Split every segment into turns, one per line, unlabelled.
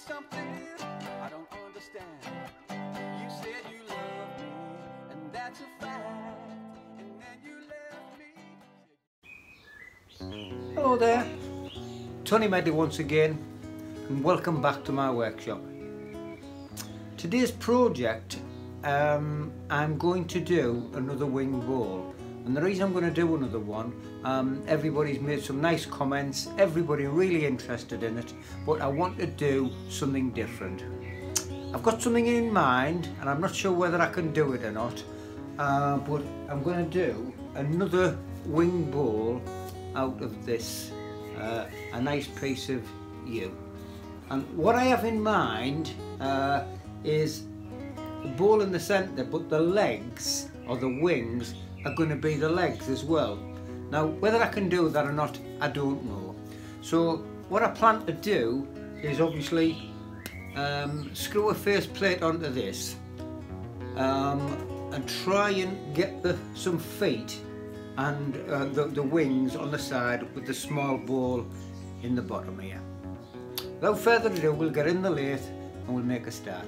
something I don't understand. You said you love me, and that's a fact, and then you left me.
Hello there, Tony Meadley once again, and welcome back to my workshop. Today's project, I'm going to do another wing bowl, and the reason I'm going to do another one, everybody's made some nice comments, everybody really interested in it, but I want to do something different. I've got something in mind and I'm not sure whether I can do it or not, but I'm going to do another wing bowl out of this, a nice piece of yew. And what I have in mind is the bowl in the centre, but the legs or the wings are going to be the legs as well. Now whether I can do that or not, I don't know. So what I plan to do is obviously screw a face plate onto this and try and get some feet and the wings on the side with the small bowl in the bottom here. Without further ado, we'll get in the lathe and we'll make a start.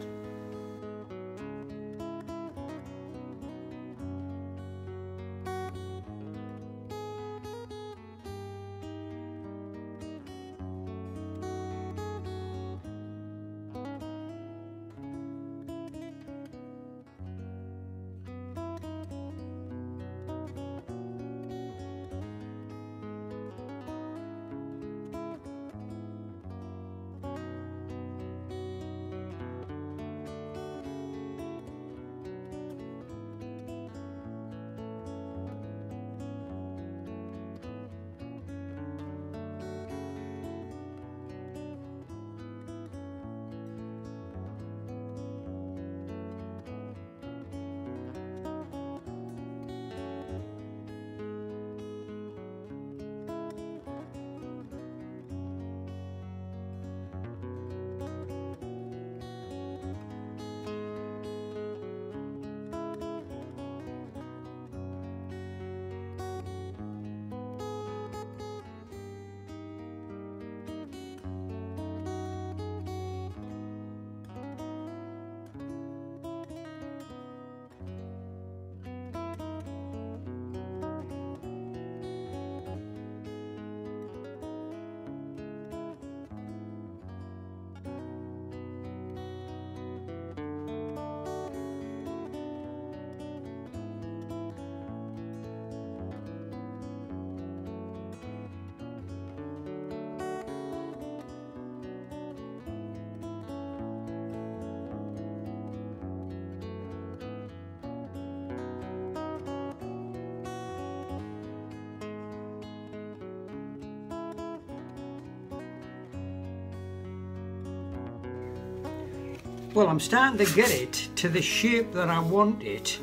Well, I'm starting to get it to the shape that I want it,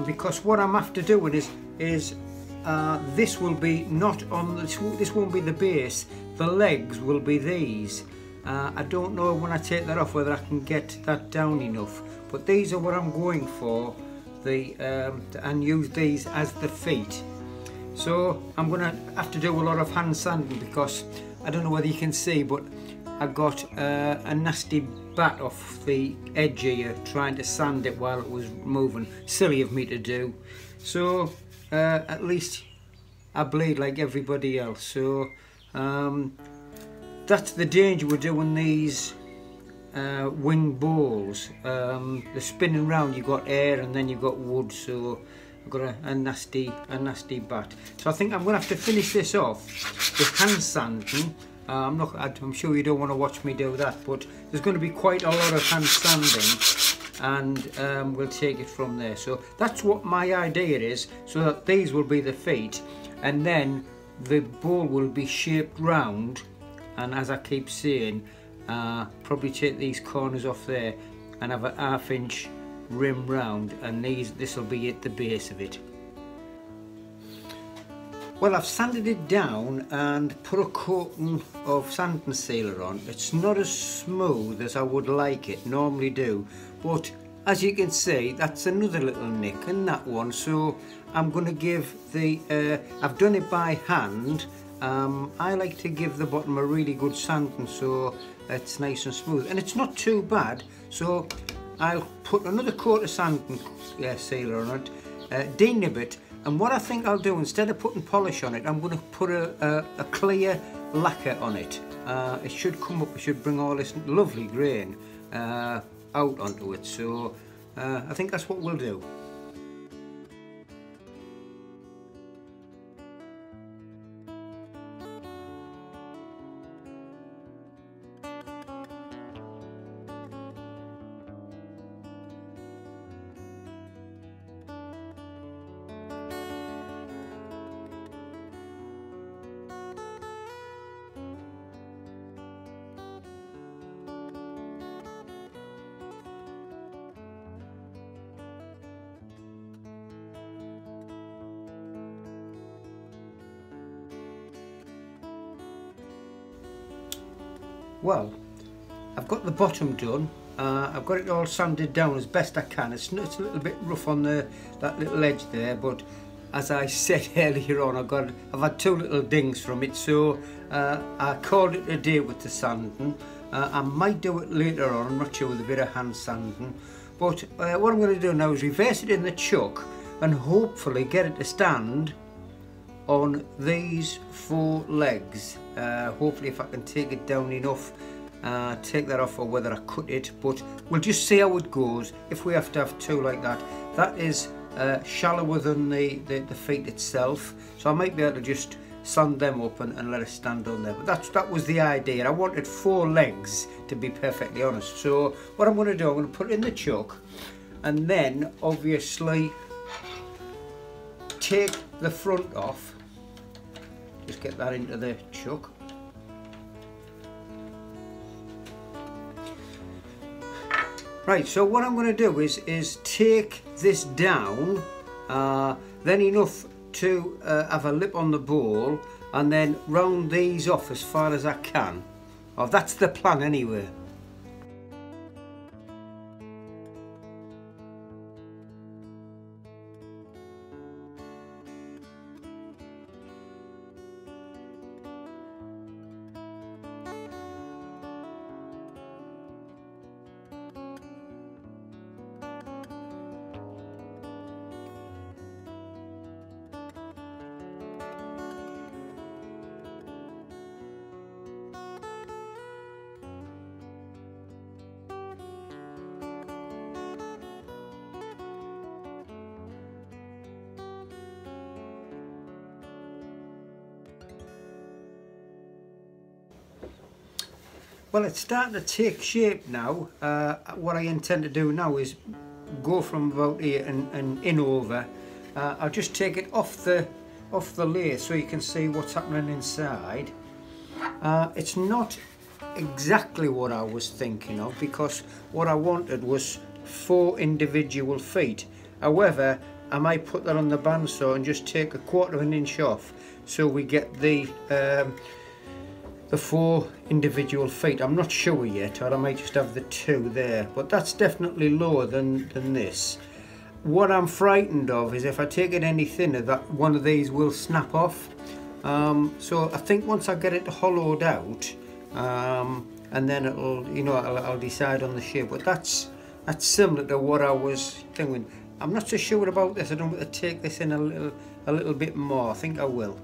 because what I'm after doing is this will be not on this won't be the base. The legs will be these. I don't know when I take that off whether I can get that down enough, but these are what I'm going for. And use these as the feet. So I'm going to have to do a lot of hand sanding because I don't know whether you can see, but I got a nasty bat off the edge here trying to sand it while it was moving. Silly of me to do. So at least I bleed like everybody else. So that's the danger with doing these wing bowls. The spinning round, you've got air and then you've got wood, so I've got a nasty bat. So I think I'm going to have to finish this off with hand sanding. I'm sure you don't want to watch me do that, but there's going to be quite a lot of hand sanding, and we'll take it from there. So that's what my idea is, so that these will be the feet, and then the bowl will be shaped round, and as I keep saying, probably take these corners off there and have a 1/2 inch rim round, and this will be at the base of it. Well, I've sanded it down and put a coating of sanding sealer on. It's not as smooth as I would like it, normally do, but as you can see, that's another little nick in that one. So I'm going to give I've done it by hand. I like to give the bottom a really good sanding, so it's nice and smooth, and it's not too bad. So I'll put another coat of sand and sealer on it, denib it, and what I think I'll do, instead of putting polish on it, I'm going to put a clear lacquer on it. It should come up, it should bring all this lovely grain out onto it, so I think that's what we'll do. Well, I've got the bottom done. I've got it all sanded down as best I can. It's a little bit rough on that little edge there, but as I said earlier on, I've had two little dings from it, so I called it a day with the sanding. I might do it later on, I'm not sure, with a bit of hand sanding. But what I'm going to do now is reverse it in the chuck and hopefully get it to stand on these 4 legs. Hopefully if I can take it down enough, take that off, or whether I cut it, but we'll just see how it goes. If we have to have 2 like that, that is shallower than the feet itself, so I might be able to just sand them up and let it stand on there. But that was the idea. I wanted 4 legs, to be perfectly honest. So what I'm going to do, I'm going to put it in the chuck, and then obviously take the front off. Just get that into the chuck. Right, so what I'm going to do is take this down, then enough to have a lip on the bowl, and then round these off as far as I can. Oh, that's the plan anyway. Well, it's starting to take shape now. What I intend to do now is go from about here and in over. I'll just take it off the lathe so you can see what's happening inside. It's not exactly what I was thinking of, because what I wanted was 4 individual feet. However, I might put that on the bandsaw and just take 1/4 inch off, so we get the 4 individual feet. I'm not sure yet, or I might just have the 2 there, but that's definitely lower than this. What I'm frightened of is if I take it any thinner, that one of these will snap off. So I think once I get it hollowed out, and then it'll, you know, I'll decide on the shape. But that's similar to what I was thinking. I'm not so sure about this. I don't want to take this in a little bit more. I think I will.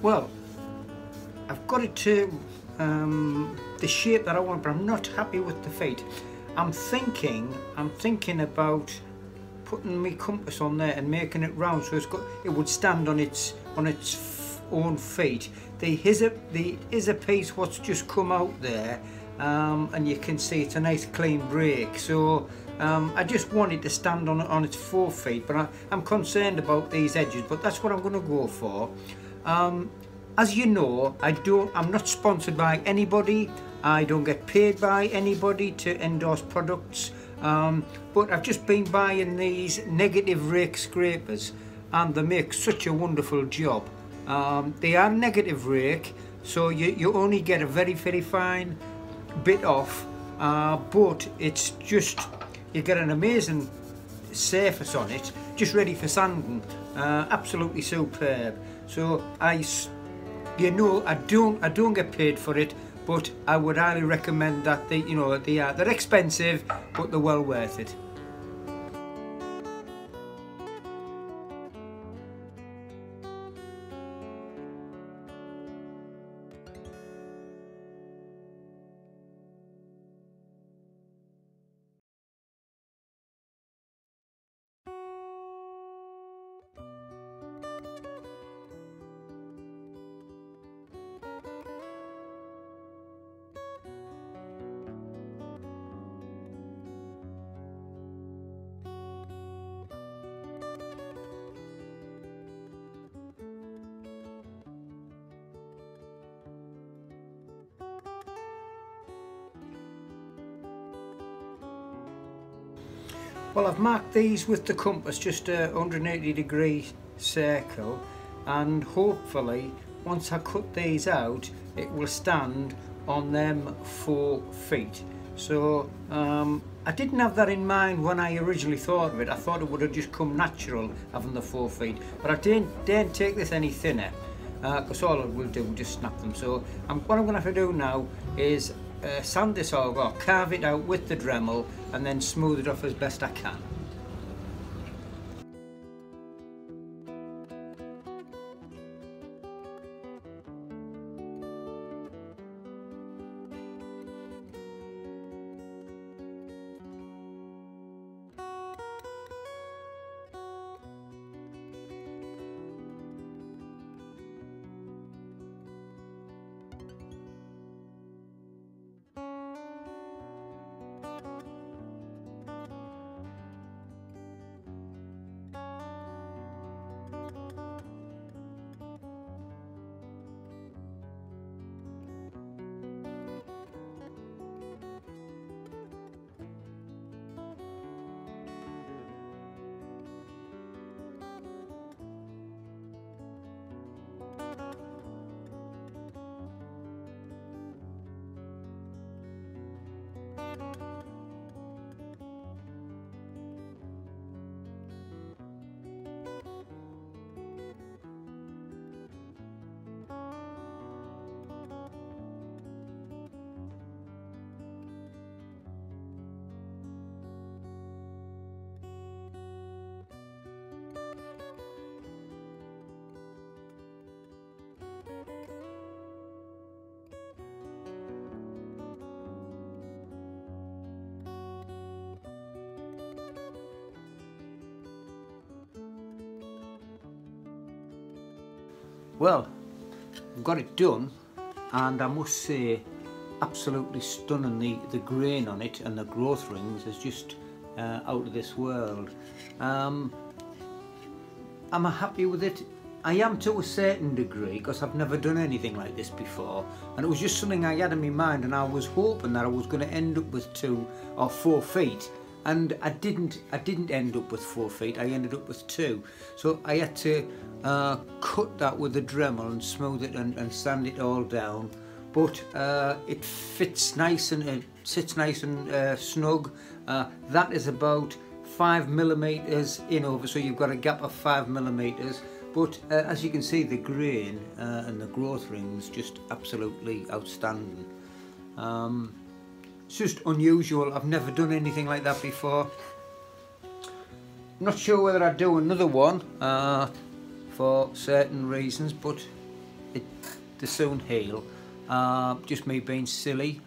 Well, I've got it to the shape that I want, but I'm not happy with the feet. I'm thinking about putting my compass on there and making it round so it would stand on its own feet. There is a piece what's just come out there, and you can see it's a nice clean break. So I just want it to stand on its 4 feet, but I'm concerned about these edges. But that's what I'm going to go for. As you know, I'm not sponsored by anybody. I don't get paid by anybody to endorse products. But I've just been buying these negative rake scrapers, and they make such a wonderful job. They are negative rake, so you only get a very, very fine bit off, but it's just, you get an amazing surface on it, just ready for sanding. Absolutely superb. So I don't get paid for it, but I would highly recommend that. They're expensive, but they're well worth it. Well, I've marked these with the compass, just a 180-degree circle, and hopefully once I cut these out it will stand on them 4 feet. So I didn't have that in mind when I originally thought of it. I thought it would have just come natural having the 4 feet, but I didn't take this any thinner, because all it will do will just snap them. So what I'm going to have to do now is sand this over, or carve it out with the Dremel, and then smooth it off as best I can. Well, I've got it done, and I must say, absolutely stunning. The grain on it and the growth rings is just out of this world. Am I happy with it? I am to a certain degree, because I've never done anything like this before, and it was just something I had in my mind, and I was hoping that I was going to end up with 2 or 4 feet. And I didn't end up with 4 feet, I ended up with 2. So I had to cut that with the Dremel and smooth it and sand it all down. But it fits nice, and it sits nice and snug. That is about 5mm in over, so you've got a gap of 5mm. But as you can see, the grain and the growth rings just absolutely outstanding. It's just unusual. I've never done anything like that before. Not sure whether I'd do another one for certain reasons, but they soon heal. Just me being silly.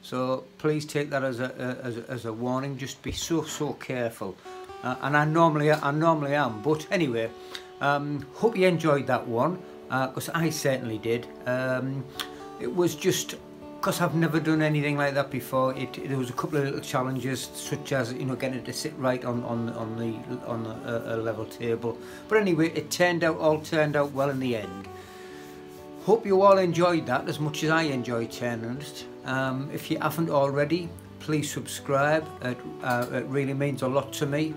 So please take that as a warning. Just be so careful. And I normally am. But anyway, hope you enjoyed that one, because I certainly did. It was just because I've never done anything like that before. There was a couple of little challenges, such as, you know, getting it to sit right on a level table. But anyway, it all turned out well in the end. Hope you all enjoyed that as much as I enjoyed turning it. If you haven't already, please subscribe. It really means a lot to me.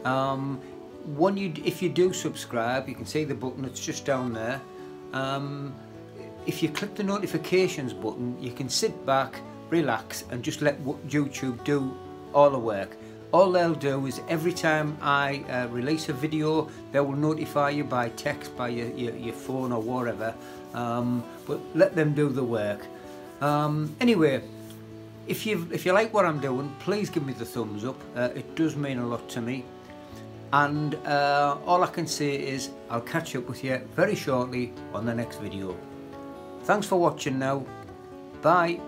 If you do subscribe, you can see the button, it's just down there. If you click the notifications button, you can sit back, relax, and just let YouTube do all the work. All they'll do is every time I release a video, they will notify you by text, by your phone or whatever. But let them do the work. Anyway, if you like what I'm doing, please give me the thumbs up. It does mean a lot to me. And all I can say is I'll catch up with you very shortly on the next video. Thanks for watching now. Bye.